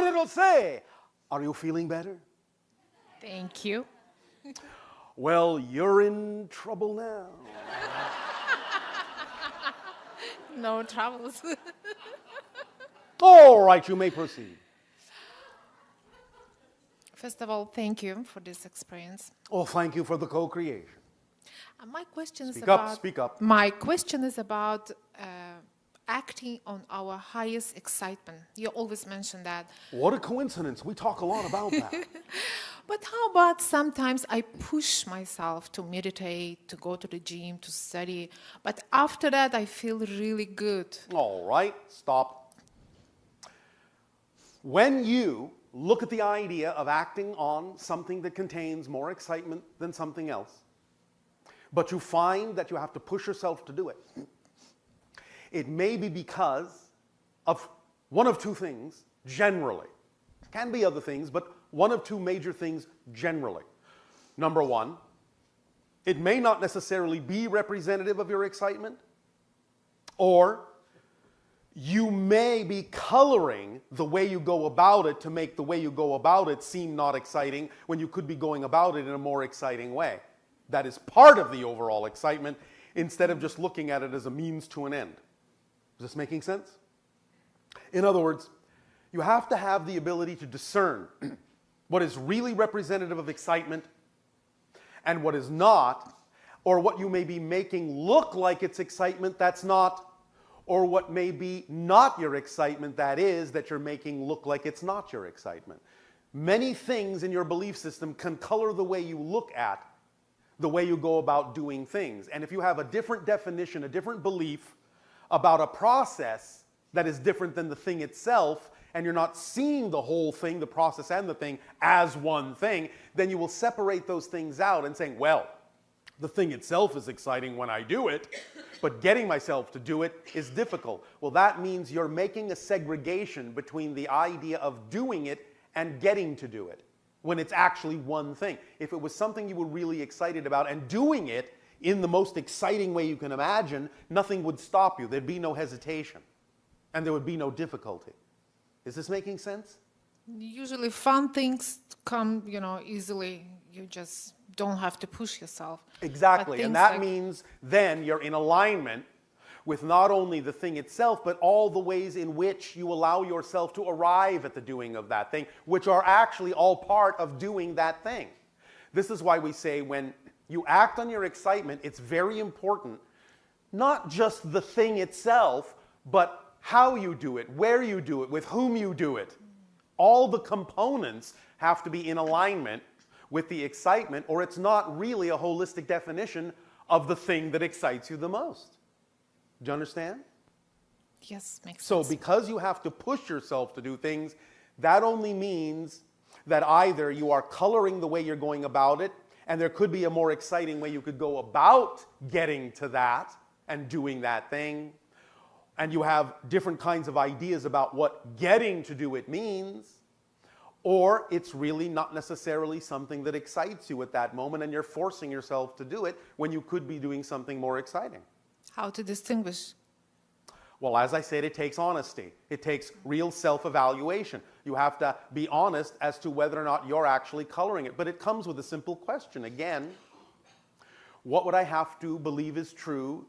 or it'll say, are you feeling better? Thank you. Well, you're in trouble now. No troubles. All right, you may proceed. First of all, thank you for this experience. Oh, thank you for the co-creation. My question is Speak about. up, speak up. My question is about acting on our highest excitement. You always mention that. What a coincidence. We talk a lot about that. But how about sometimes I push myself to meditate, to go to the gym, to study, but after that I feel really good. All right, stop. When you look at the idea of acting on something that contains more excitement than something else, but you find that you have to push yourself to do it, it may be because of one of two things, generally. Can be other things, but one of two major things generally. Number one, it may not necessarily be representative of your excitement, or you may be coloring the way you go about it to make the way you go about it seem not exciting when you could be going about it in a more exciting way. That is part of the overall excitement instead of just looking at it as a means to an end. Is this making sense? In other words, you have to have the ability to discern what is really representative of excitement and what is not, or what you may be making look like it's excitement that's not, or what may be not your excitement that is, that you're making look like it's not your excitement. Many things in your belief system can color the way you look at the way you go about doing things. And if you have a different definition, a different belief about a process that is different than the thing itself, and you're not seeing the whole thing, the process and the thing, as one thing, then you will separate those things out and saying, well, the thing itself is exciting when I do it, but getting myself to do it is difficult. Well, that means you're making a segregation between the idea of doing it and getting to do it, when it's actually one thing. If it was something you were really excited about and doing it in the most exciting way you can imagine, nothing would stop you. There'd be no hesitation, and there would be no difficulty. Is this making sense? Usually fun things come, easily. You just don't have to push yourself. Exactly, and that means then you're in alignment with not only the thing itself, but all the ways in which you allow yourself to arrive at the doing of that thing, which are actually all part of doing that thing. This is why we say when you act on your excitement, it's very important, not just the thing itself, but how you do it, where you do it, with whom you do it. All the components have to be in alignment with the excitement, or it's not really a holistic definition of the thing that excites you the most. Do you understand? Yes, makes sense. So because you have to push yourself to do things, that only means that either you are coloring the way you're going about it, and there could be a more exciting way you could go about getting to that and doing that thing, and you have different kinds of ideas about what getting to do it means, or it's really not necessarily something that excites you at that moment, and you're forcing yourself to do it when you could be doing something more exciting. How to distinguish? Well, as I said, it takes honesty. It takes real self-evaluation. You have to be honest as to whether or not you're actually coloring it. But it comes with a simple question. Again, what would I have to believe is true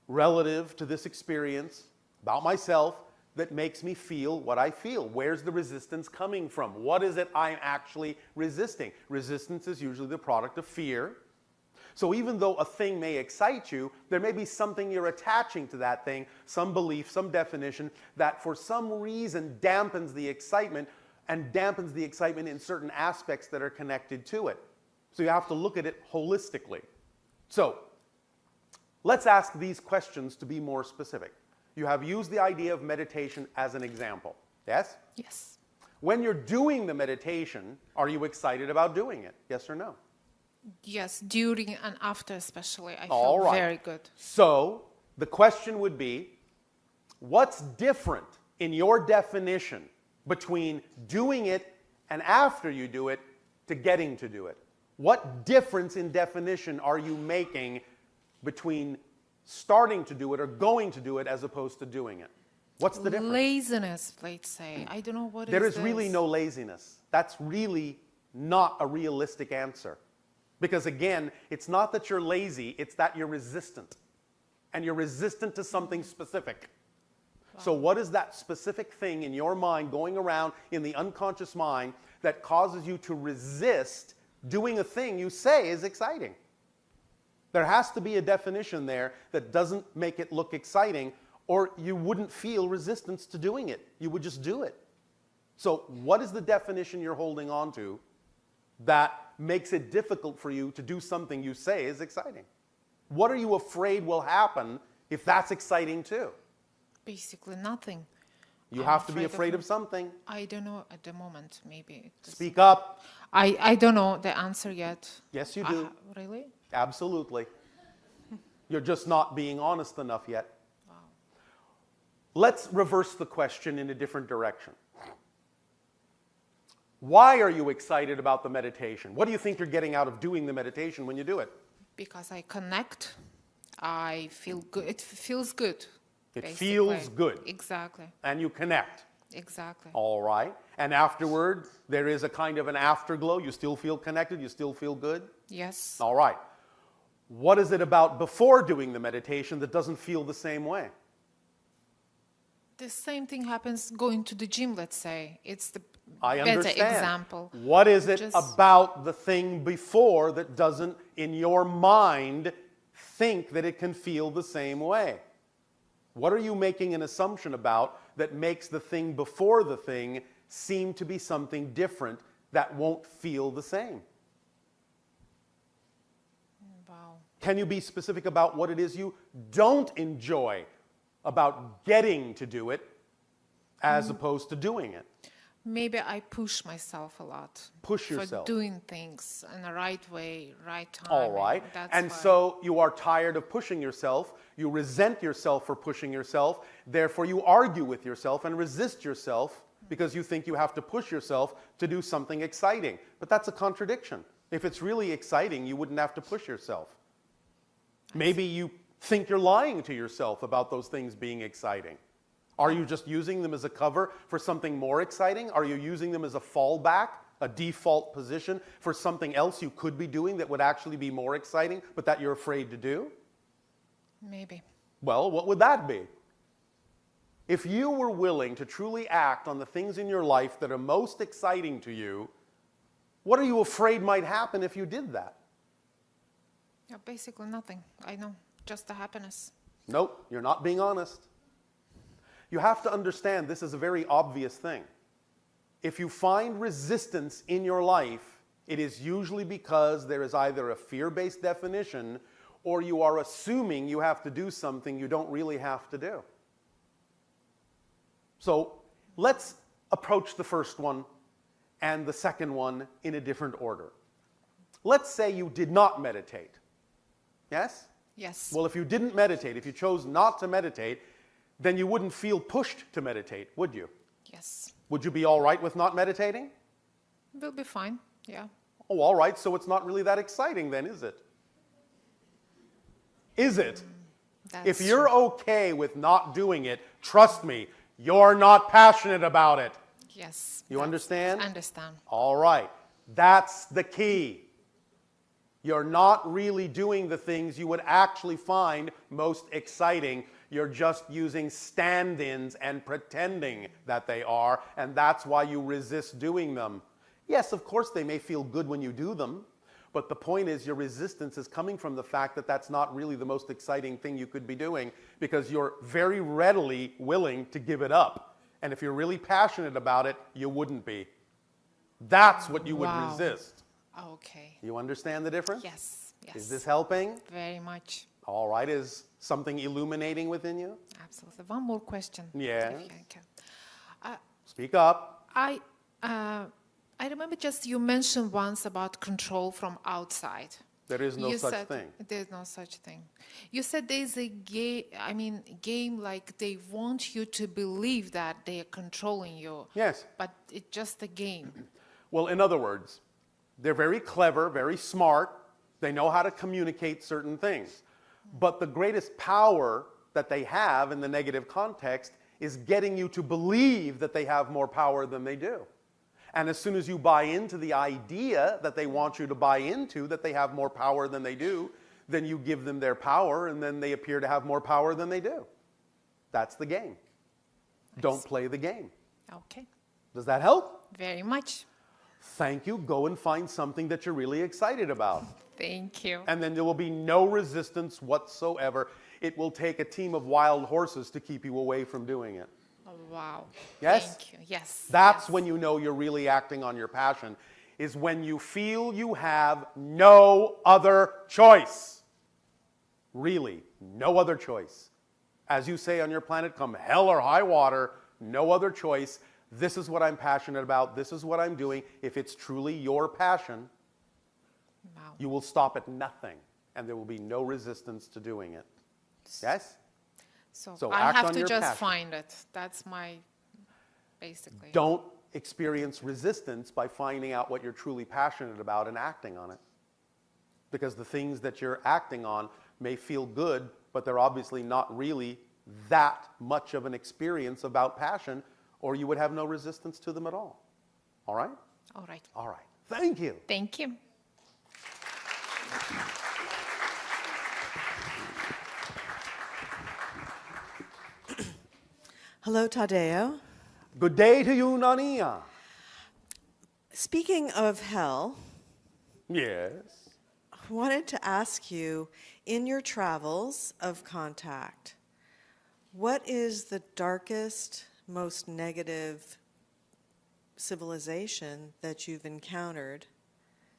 relative to this experience about myself that makes me feel what I feel? Where's the resistance coming from? What is it I'm actually resisting? Resistance is usually the product of fear. So even though a thing may excite you, there may be something you're attaching to that thing, some belief, some definition, that for some reason dampens the excitement, and dampens the excitement in certain aspects that are connected to it. So you have to look at it holistically. So let's ask these questions to be more specific. You have used the idea of meditation as an example. Yes? Yes. When you're doing the meditation, are you excited about doing it? Yes or no? Yes, during and after especially, I All feel right. very good. So the question would be, what's different in your definition between doing it and after you do it to getting to do it? What difference in definition are you making between starting to do it or going to do it as opposed to doing it? What's the difference? Laziness, let's say. I don't know what There is is really this. no laziness. That's really not a realistic answer. Because again, it's not that you're lazy, it's that you're resistant. And you're resistant to something specific. So what is that specific thing in your mind going around in the unconscious mind that causes you to resist doing a thing you say is exciting? There has to be a definition there that doesn't make it look exciting, or you wouldn't feel resistance to doing it. You would just do it. So what is the definition you're holding on to that makes it difficult for you to do something you say is exciting? What are you afraid will happen if that's exciting too? Basically nothing. You I'm have to be afraid of something. I don't know at the moment, maybe. Speak up. I don't know the answer yet. Yes, you do. Really? Absolutely. You're just not being honest enough yet. Wow. Let's reverse the question in a different direction. Why are you excited about the meditation? What do you think you're getting out of doing the meditation when you do it? Because I connect, I feel good. It feels good. It basically. feels good. Exactly. And you connect. Exactly. All right. And afterward, there is a kind of an afterglow. You still feel connected. You still feel good. Yes. All right. What is it about before doing the meditation that doesn't feel the same way? The same thing happens going to the gym, let's say. It's the I better understand. example. What is it Just- about the thing before that doesn't, in your mind, think that it can feel the same way? What are you making an assumption about that makes the thing before the thing seem to be something different that won't feel the same? Wow. Can you be specific about what it is you don't enjoy about getting to do it as opposed to doing it? Maybe I push myself a lot. Push yourself. For doing things in the right way, right time. All right. And so you are tired of pushing yourself. You resent yourself for pushing yourself. Therefore, you argue with yourself and resist yourself because you think you have to push yourself to do something exciting. But that's a contradiction. If it's really exciting, you wouldn't have to push yourself. Maybe you think you're lying to yourself about those things being exciting. Are you just using them as a cover for something more exciting? Are you using them as a fallback, a default position for something else you could be doing that would actually be more exciting, but that you're afraid to do? Maybe. Well, what would that be? If you were willing to truly act on the things in your life that are most exciting to you, what are you afraid might happen if you did that? Yeah, basically nothing. I know. Just the happiness. Nope, you're not being honest. You have to understand this is a very obvious thing. If you find resistance in your life, it is usually because there is either a fear-based definition or you are assuming you have to do something you don't really have to do. So let's approach the first one and the second one in a different order. Let's say you did not meditate. Yes? Yes. Well, if you didn't meditate, if you chose not to meditate, then you wouldn't feel pushed to meditate, would you? Yes. Would you be all right with not meditating? We'll be fine. Yeah. Oh, all right, so it's not really that exciting then, is it? Is it? If you're okay with not doing it, trust me, you're not passionate about it. Yes. You understand? I understand. All right, that's the key. You're not really doing the things you would actually find most exciting. You're just using stand-ins and pretending that they are, and that's why you resist doing them. Yes, of course, they may feel good when you do them, but the point is your resistance is coming from the fact that that's not really the most exciting thing you could be doing because you're very readily willing to give it up. And if you're really passionate about it, you wouldn't be. That's what you would resist. Okay. You understand the difference? Yes. Yes. Is this helping? Very much. All right. Is something illuminating within you? Absolutely. One more question. Yes. If I can. Speak up. I remember just you mentioned once about control from outside. There is no such thing. There's no such thing. You said there's a game like they want you to believe that they are controlling you. Yes. But it's just a game. Well, in other words, they're very clever, very smart. They know how to communicate certain things. But the greatest power that they have in the negative context is getting you to believe that they have more power than they do. And as soon as you buy into the idea that they want you to buy into, that they have more power than they do, then you give them their power, and then they appear to have more power than they do. That's the game. Don't play the game. Okay. Does that help? Very much. Thank you. Go and find something that you're really excited about. Thank you. And then there will be no resistance whatsoever. It will take a team of wild horses to keep you away from doing it. Oh, wow. Yes? Thank you. Yes. That's yes. when you know you're really acting on your passion, is when you feel you have no other choice. Really, no other choice. As you say on your planet, come hell or high water, no other choice. This is what I'm passionate about. This is what I'm doing. If it's truly your passion, Wow. you will stop at nothing, and there will be no resistance to doing it. Yes? So I act have on to your just passion. find it. That's my, basically. Don't experience resistance by finding out what you're truly passionate about and acting on it. Because the things that you're acting on may feel good, but they're obviously not really that much of an experience about passion, or you would have no resistance to them at all. All right? All right. All right. Thank you. Thank you. Hello, Tadeo. Good day to you, Nania. Speaking of hell, Yes. I wanted to ask you, in your travels of contact, what is the darkest, most negative civilization that you've encountered,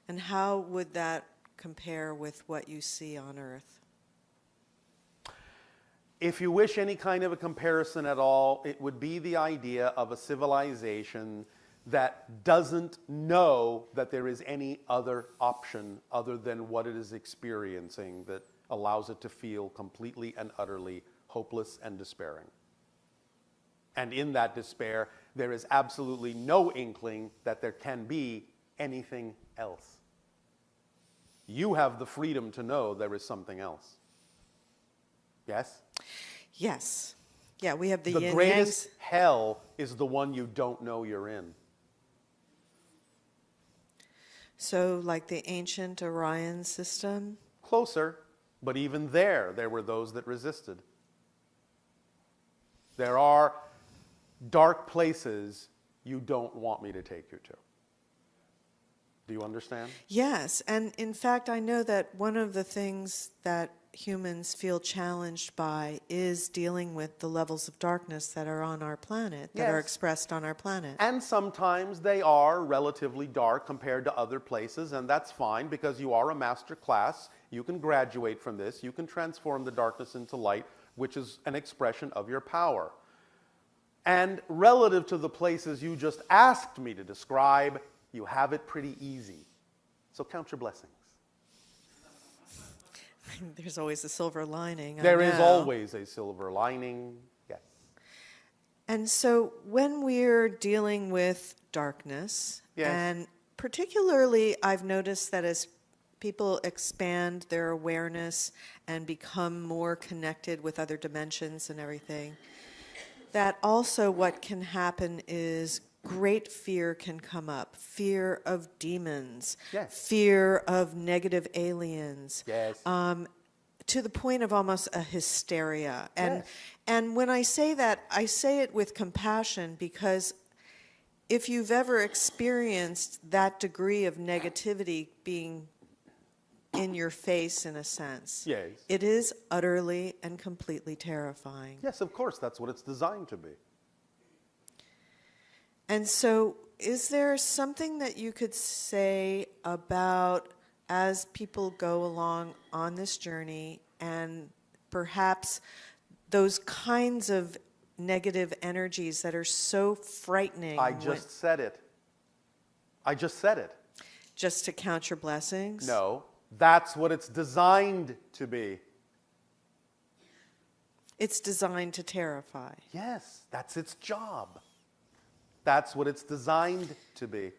and how would that compare with what you see on Earth? If you wish any kind of a comparison at all, it would be the idea of a civilization that doesn't know that there is any other option other than what it is experiencing that allows it to feel completely and utterly hopeless and despairing. And in that despair, there is absolutely no inkling that there can be anything else. You have the freedom to know there is something else. Yes? Yes. Yeah, we have the The yin greatest yangs. hell is the one you don't know you're in. So, like the ancient Orion system. Closer, but even there were those that resisted. There are dark places you don't want me to take you to. Do you understand? Yes, and in fact, I know that one of the things that humans feel challenged by is dealing with the levels of darkness that are on our planet, that are Yes. expressed on our planet. And sometimes they are relatively dark compared to other places, and that's fine because you are a master class. You can graduate from this. You can transform the darkness into light, which is an expression of your power. And relative to the places you just asked me to describe, you have it pretty easy. So count your blessings. There's always a silver lining. There is I know. always a silver lining, yes. And so when we're dealing with darkness, Yes. and particularly I've noticed that as people expand their awareness and become more connected with other dimensions and everything, that also what can happen is great fear can come up. Fear of demons. Yes. Fear of negative aliens. Yes. To the point of almost a hysteria. And Yes. and when I say that, I say it with compassion, because if you've ever experienced that degree of negativity being in your face, in a sense, Yes. it is utterly and completely terrifying. Yes, of course, that's what it's designed to be. And so, is there something that you could say about, as people go along on this journey, and perhaps those kinds of negative energies that are so frightening? I just said it. I just said it. Just to count your blessings? No, that's what it's designed to be. It's designed to terrify. Yes, that's its job. That's what it's designed to be.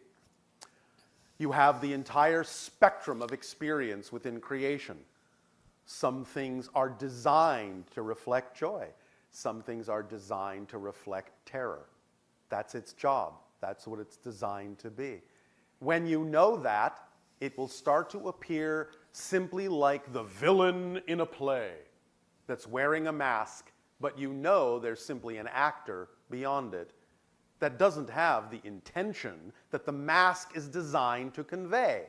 You have the entire spectrum of experience within creation. Some things are designed to reflect joy. Some things are designed to reflect terror. That's its job. That's what it's designed to be. When you know that, it will start to appear simply like the villain in a play that's wearing a mask, but you know there's simply an actor beyond it that doesn't have the intention that the mask is designed to convey,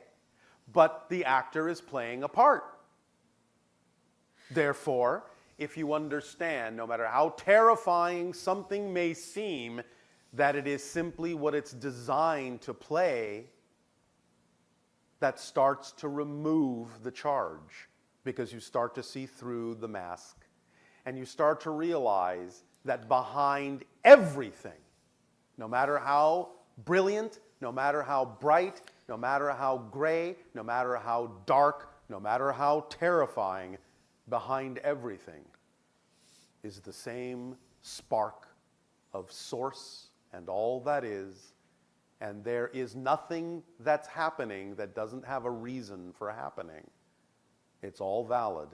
but the actor is playing a part. Therefore, if you understand, no matter how terrifying something may seem, that it is simply what it's designed to play, that starts to remove the charge, because you start to see through the mask, and you start to realize that behind everything, no matter how brilliant, no matter how bright, no matter how gray, no matter how dark, no matter how terrifying, behind everything is the same spark of source and all that is, and there is nothing that's happening that doesn't have a reason for happening. It's all valid,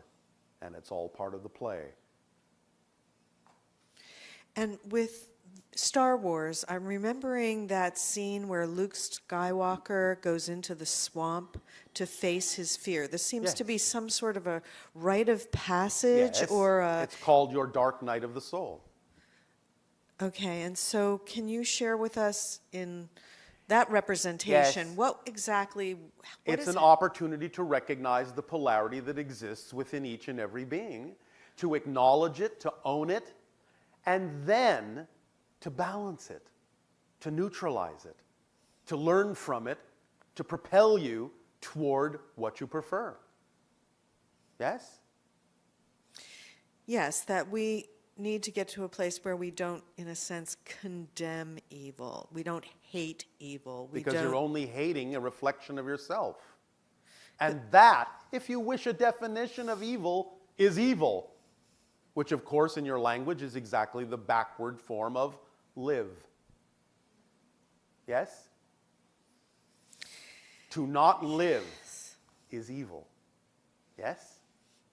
and it's all part of the play. And with Star Wars, I'm remembering that scene where Luke Skywalker goes into the swamp to face his fear. This seems to be some sort of a rite of passage, or it's called your dark night of the soul. Okay, and so can you share with us in that representation what exactly? It's an opportunity to recognize the polarity that exists within each and every being, to acknowledge it, to own it, and then to balance it, to neutralize it, to learn from it, to propel you toward what you prefer. Yes? Yes, that we need to get to a place where we don't, in a sense, condemn evil. We don't hate evil. Because you're only hating a reflection of yourself. And that, if you wish a definition of evil, is evil. Which, of course, in your language is exactly the backward form of live. Yes? To not live is evil. Yes?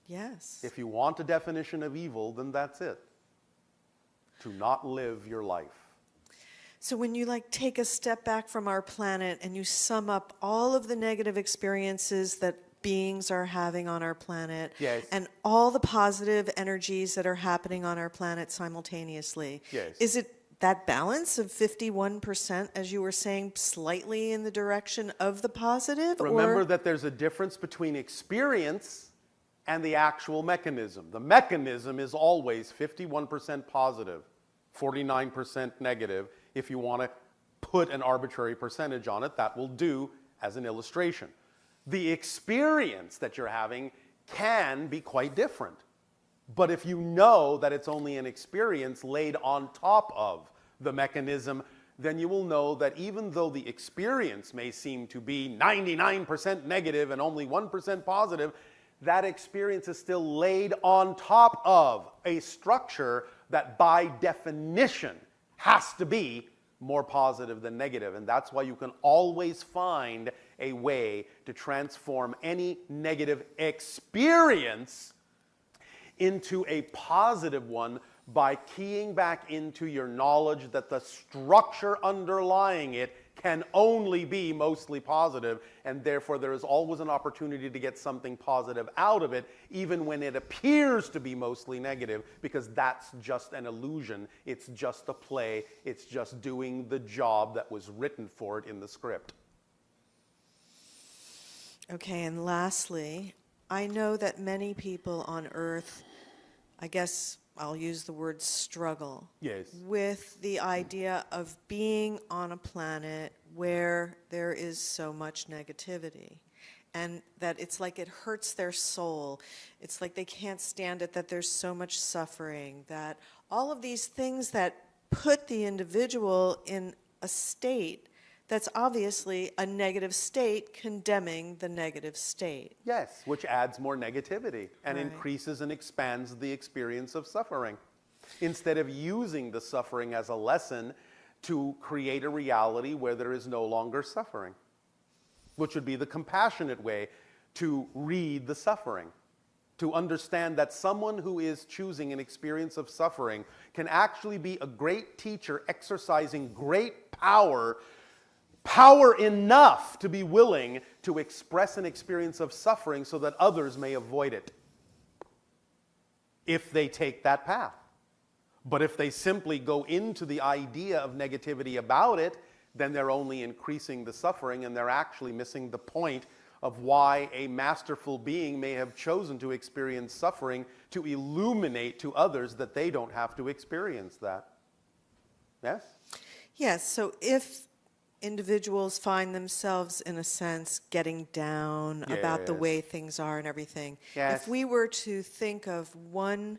Yes. If you want a definition of evil, then that's it. To not live your life. So when you take a step back from our planet and you sum up all of the negative experiences that beings are having on our planet, and all the positive energies that are happening on our planet simultaneously, is it that balance of 51%, as you were saying, slightly in the direction of the positive? Remember that there's a difference between experience and the actual mechanism. The mechanism is always 51% positive, 49% negative. If you want to put an arbitrary percentage on it, that will do as an illustration. The experience that you're having can be quite different. But if you know that it's only an experience laid on top of the mechanism, then you will know that even though the experience may seem to be 99% negative and only 1% positive, that experience is still laid on top of a structure that by definition has to be more positive than negative. And that's why you can always find a way to transform any negative experience into a positive one by keying back into your knowledge that the structure underlying it can only be mostly positive, and therefore there is always an opportunity to get something positive out of it, even when it appears to be mostly negative, because that's just an illusion. It's just a play. It's just doing the job that was written for it in the script. Okay, and lastly, I know that many people on Earth, I guess I'll use the word struggle, with the idea of being on a planet where there is so much negativity, and that it's like it hurts their soul. It's like they can't stand it, that there's so much suffering, that all of these things that put the individual in a state that's obviously a negative state, condemning the negative state. Yes, which adds more negativity and increases and expands the experience of suffering. Instead of using the suffering as a lesson to create a reality where there is no longer suffering, which would be the compassionate way to read the suffering. to understand that someone who is choosing an experience of suffering can actually be a great teacher exercising great power, power enough to be willing to express an experience of suffering so that others may avoid it if they take that path. But if they simply go into the idea of negativity about it, then they're only increasing the suffering, and they're actually missing the point of why a masterful being may have chosen to experience suffering to illuminate to others that they don't have to experience that. Yes? Yes, so if individuals find themselves, in a sense, getting down about the way things are and everything, if we were to think of one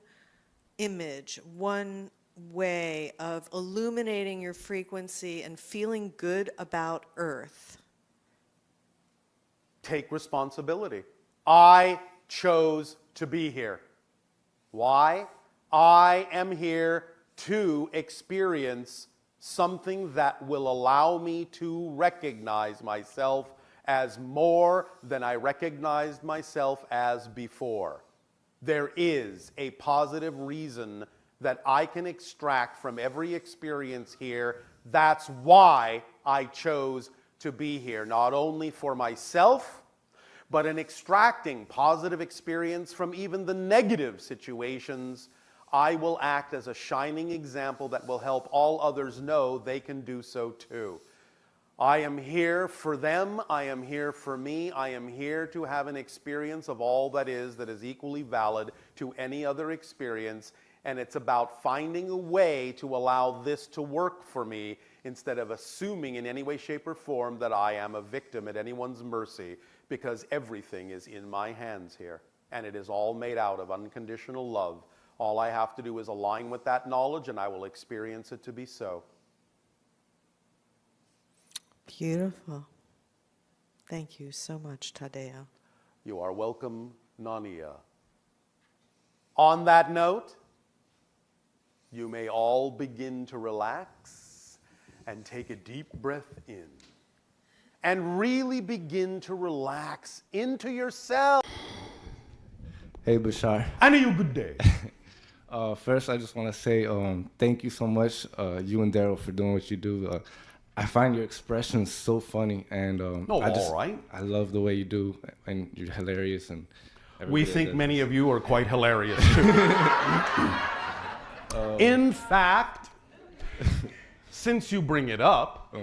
image, one way of illuminating your frequency and feeling good about Earth. Take responsibility. I chose to be here. Why? I am here to experience something that will allow me to recognize myself as more than I recognized myself as before. There is a positive reason that I can extract from every experience here. That's why I chose to be here, not only for myself, but in extracting positive experience from even the negative situations, I will act as a shining example that will help all others know they can do so too. I am here for them, I am here for me, I am here to have an experience of all that is equally valid to any other experience, and it's about finding a way to allow this to work for me instead of assuming in any way, shape, or form that I am a victim at anyone's mercy, because everything is in my hands here, and it is all made out of unconditional love. All I have to do is align with that knowledge, and I will experience it to be so. Beautiful. Thank you so much, Tadeo. You are welcome, Nania. On that note, you may all begin to relax and take a deep breath in. And really begin to relax into yourself. Hey, Bashar. And you good day. First, I just want to say thank you so much, you and Darryl, for doing what you do. I find your expressions so funny, and I love the way you do, and you're hilarious. And we think many of you are quite hilarious too. In fact, since you bring it up,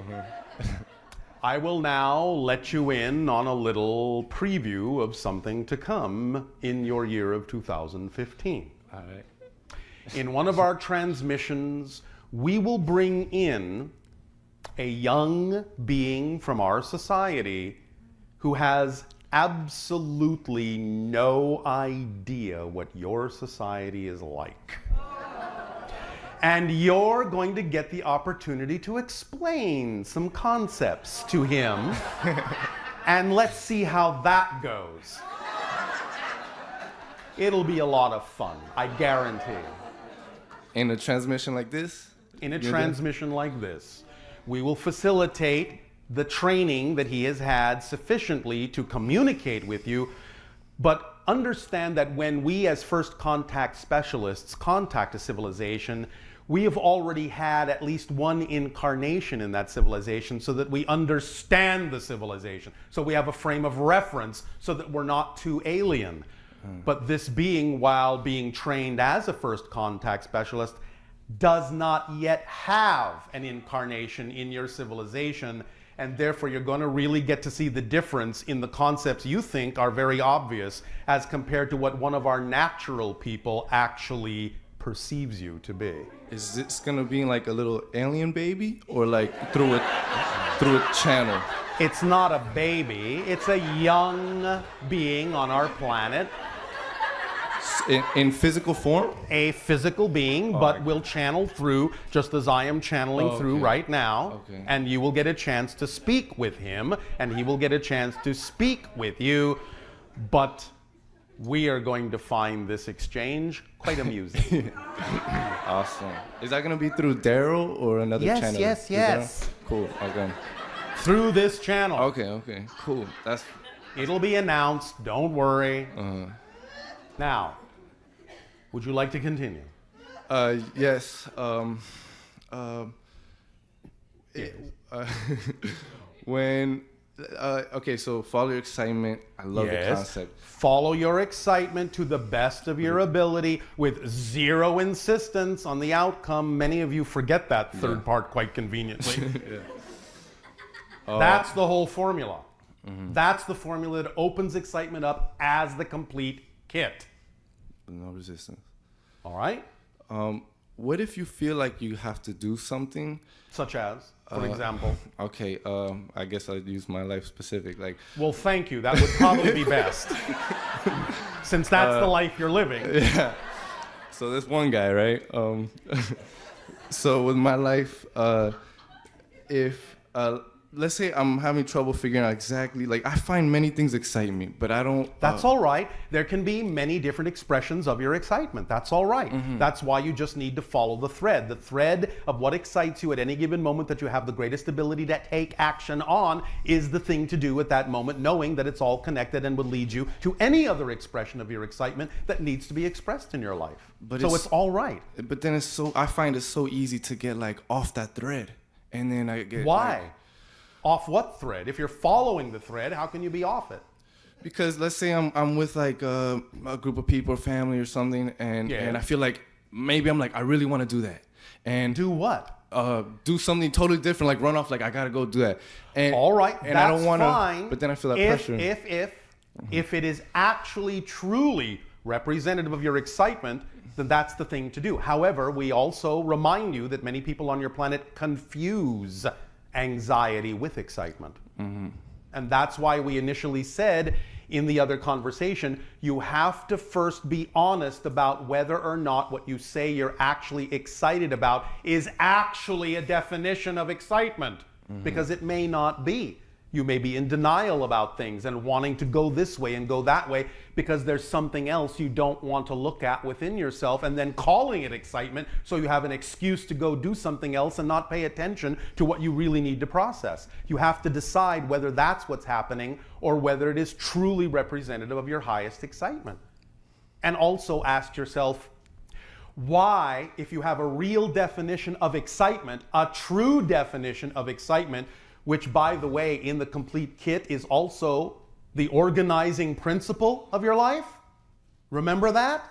I will now let you in on a little preview of something to come in your year of 2015. All right. In one of our transmissions, we will bring in a young being from our society who has absolutely no idea what your society is like. And you're going to get the opportunity to explain some concepts to him. And let's see how that goes. It'll be a lot of fun, I guarantee. In a transmission like this? In a transmission like this, we will facilitate the training that he has had sufficiently to communicate with you, but understand that when we as first contact specialists contact a civilization, we have already had at least one incarnation in that civilization so that we understand the civilization. So we have a frame of reference so that we're not too alien. But this being, while being trained as a first contact specialist, does not yet have an incarnation in your civilization, and therefore you're going to really get to see the difference in the concepts you think are very obvious as compared to what one of our natural people actually perceives you to be. Is this going to be like a little alien baby, or like through a channel? It's not a baby, it's a young being on our planet. In physical form? A physical being, but will channel through, just as I am channeling through right now. Okay. And you will get a chance to speak with him, and he will get a chance to speak with you. But we are going to find this exchange quite amusing. Awesome. Is that going to be through Darryl or another channel? Yes. Cool. Okay. Through this channel. Okay. Cool. It'll be announced. Don't worry. Now, would you like to continue? Yes. When okay, so follow your excitement. I love the concept. Follow your excitement to the best of your ability with zero insistence on the outcome. Many of you forget that third part quite conveniently. That's the whole formula. That's the formula that opens excitement up as the complete kit. No resistance. All right? What if you feel like you have to do something? Such as, for example? Okay, I guess I'll use my life specific. Like, well, thank you. That would probably be best. Since that's the life you're living. Yeah. So this one guy, right? So with my life, if let's say I'm having trouble figuring out exactly, like I find many things excite me, but I don't. That's all right. There can be many different expressions of your excitement. That's all right. That's why you just need to follow the thread. The thread of what excites you at any given moment that you have the greatest ability to take action on is the thing to do at that moment, knowing that it's all connected and will lead you to any other expression of your excitement that needs to be expressed in your life. But so it's all right. But then I find it so easy to get like off that thread. And then I get. Why? Off what thread? If you're following the thread, how can you be off it? Because let's say I'm with like a group of people or family or something, and I feel like maybe I'm like, I really want to do that. And do what? Do something totally different, like run off, like I gotta go do that. And all right, and that's I don't want fine. to. But then I feel that pressure. If it is actually truly representative of your excitement, then that's the thing to do. However, we also remind you that many people on your planet confuse anxiety with excitement. And that's why we initially said in the other conversation, you have to first be honest about whether or not what you say you're actually excited about is actually a definition of excitement, because it may not be. You may be in denial about things and wanting to go this way and go that way because there's something else you don't want to look at within yourself, and then calling it excitement so you have an excuse to go do something else and not pay attention to what you really need to process. You have to decide whether that's what's happening or whether it is truly representative of your highest excitement. And also ask yourself, why, if you have a real definition of excitement, a true definition of excitement, which, by the way, in the complete kit is also the organizing principle of your life. Remember that?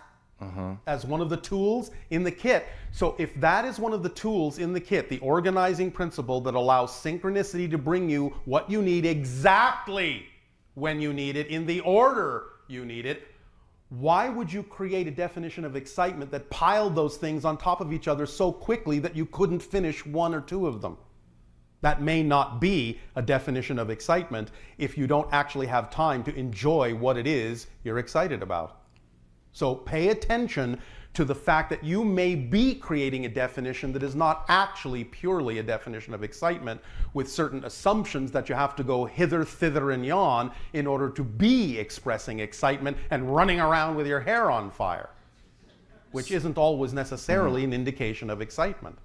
As one of the tools in the kit. So if that is one of the tools in the kit, the organizing principle that allows synchronicity to bring you what you need exactly when you need it, in the order you need it, why would you create a definition of excitement that piled those things on top of each other so quickly that you couldn't finish one or two of them? That may not be a definition of excitement if you don't actually have time to enjoy what it is you're excited about. So pay attention to the fact that you may be creating a definition that is not actually purely a definition of excitement, with certain assumptions that you have to go hither, thither, and yon in order to be expressing excitement and running around with your hair on fire, which isn't always necessarily an indication of excitement.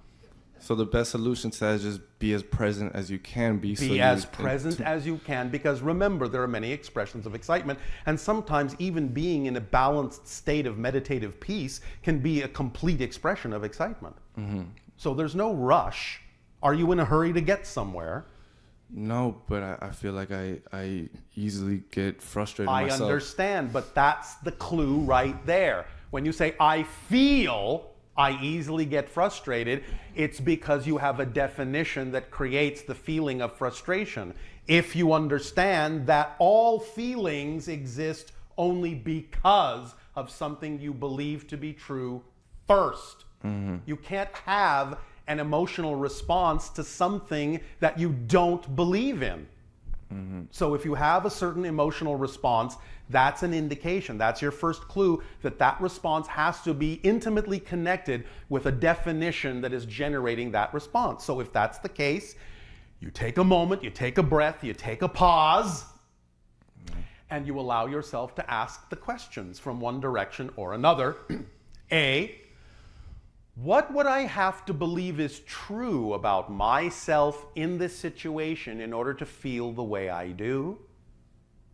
So the best solution to that is just be as present as you can be. Be as present as you can, because remember, there are many expressions of excitement, and sometimes even being in a balanced state of meditative peace can be a complete expression of excitement. So there's no rush. Are you in a hurry to get somewhere? No, but I feel like I easily get frustrated myself. I understand, but that's the clue right there. When you say, I feel I easily get frustrated, it's because you have a definition that creates the feeling of frustration. If you understand that all feelings exist only because of something you believe to be true first. You can't have an emotional response to something that you don't believe in. So if you have a certain emotional response, that's an indication, that's your first clue, that that response has to be intimately connected with a definition that is generating that response. So if that's the case, you take a moment, you take a breath, you take a pause, and you allow yourself to ask the questions from one direction or another. A, what would I have to believe is true about myself in this situation in order to feel the way I do?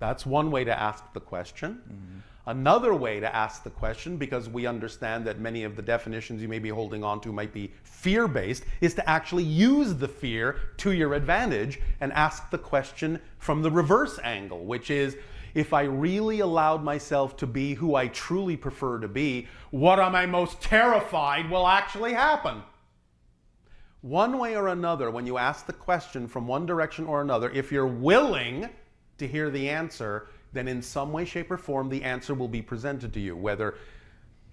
That's one way to ask the question. Another way to ask the question, because we understand that many of the definitions you may be holding on to might be fear-based, is to actually use the fear to your advantage and ask the question from the reverse angle, which is, if I really allowed myself to be who I truly prefer to be, what am I most terrified will actually happen? One way or another, when you ask the question from one direction or another, if you're willing to hear the answer, then in some way, shape, or form, the answer will be presented to you, whether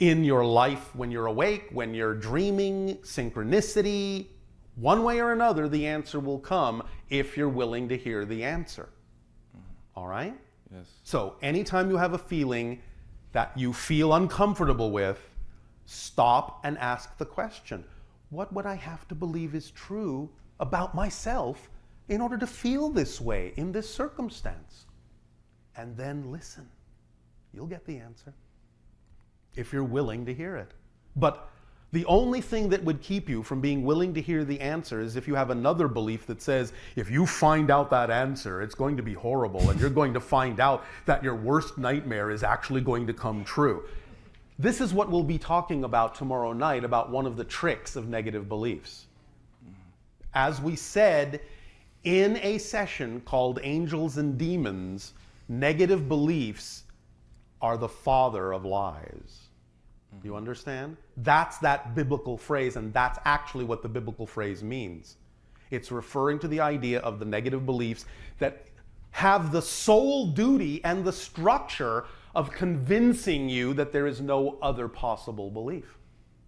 in your life when you're awake, when you're dreaming, synchronicity, one way or another, the answer will come if you're willing to hear the answer. All right? Yes. So anytime you have a feeling that you feel uncomfortable with, stop and ask the question, what would I have to believe is true about myself in order to feel this way in this circumstance? And then listen. You'll get the answer if you're willing to hear it. But the only thing that would keep you from being willing to hear the answer is if you have another belief that says, if you find out that answer, it's going to be horrible, and you're going to find out that your worst nightmare is actually going to come true. This is what we'll be talking about tomorrow night, about one of the tricks of negative beliefs. As we said in a session called Angels and Demons, negative beliefs are the father of lies. You understand? That's that biblical phrase, and that's actually what the biblical phrase means. It's referring to the idea of the negative beliefs that have the sole duty and the structure of convincing you that there is no other possible belief.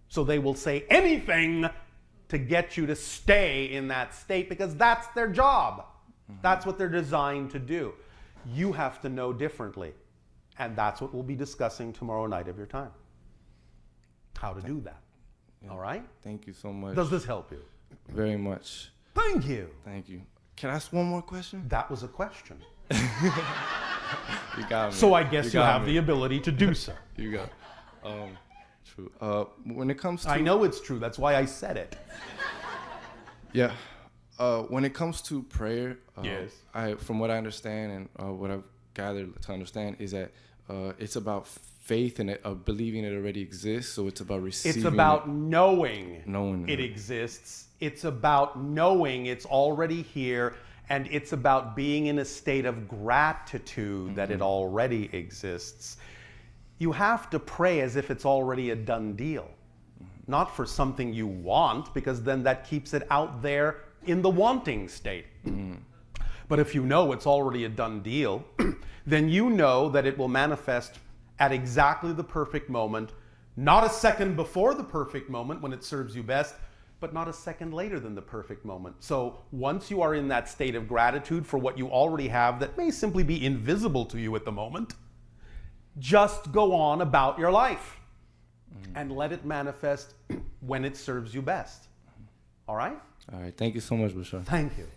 So they will say anything to get you to stay in that state because that's their job. That's what they're designed to do. You have to know differently. And that's what we'll be discussing tomorrow night of your time. How to do that. Yeah. All right? Thank you so much. Does this help you? Very much. Thank you. Thank you. Can I ask one more question? That was a question. You got me. So I guess you have the ability to do so. You got true. When it comes to... I know it's true. That's why I said it. Yeah. When it comes to prayer, yes. From what I understand and what I've gathered to understand is that it's about faith and believing it already exists. So it's about receiving. It's about knowing it it exists. It's about knowing it's already here, and it's about being in a state of gratitude that it already exists. You have to pray as if it's already a done deal, not for something you want, because then that keeps it out there in the wanting state. But if you know it's already a done deal, then you know that it will manifest at exactly the perfect moment, not a second before the perfect moment when it serves you best, but not a second later than the perfect moment. So once you are in that state of gratitude for what you already have that may simply be invisible to you at the moment, just go on about your life and let it manifest when it serves you best. All right? All right. Thank you so much, Bashar. Thank you.